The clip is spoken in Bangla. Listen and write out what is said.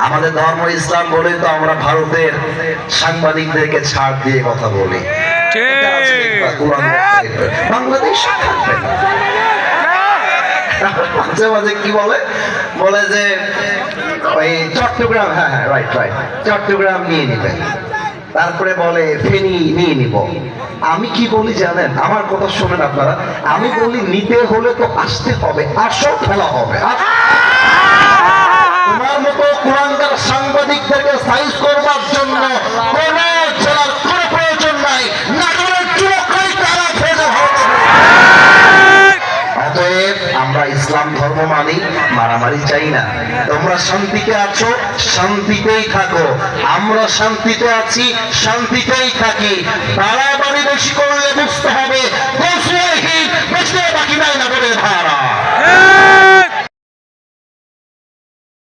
আমাদের ধর্ম ইসলাম বলে তো আমরা ভারতের সাংবাদিকদেরকে ছাড় দিয়ে কথা বলি। বাংলাদেশ মাঝে মাঝে কি বলে বলে যে ওই চট্টগ্রাম, হ্যাঁ হ্যাঁ রাইট রাইট, চট্টগ্রাম নিয়ে নিবে, তারপরে বলে ফেনী নিয়ে নিব। আমি কি বলি জানেন, আমার কথা শোনেন আপনারা, আমি বলি নিতে হলে তো আসতে হবে, আসো খেলা হবে। তোমার মতো কুলাঙ্গার সাংবাদিকদেরকে সাইজ করবার জন্য কোন জেলার কোনো প্রয়োজন নাই, নাটোরের যুবকরাই তারা ফেলে হবে। অতএব আমরা ইসলাম ধর্ম মানি, মারামারি চাই না। তোমরা শান্তিতে আছো, শান্তিতেই থাকো, আমরা শান্তিতে আছি, শান্তিতেই থাকি। বাড়াবাড়ি বেশি করলে বুঝতে হবে বাকি নাই না বলে ভাড়া।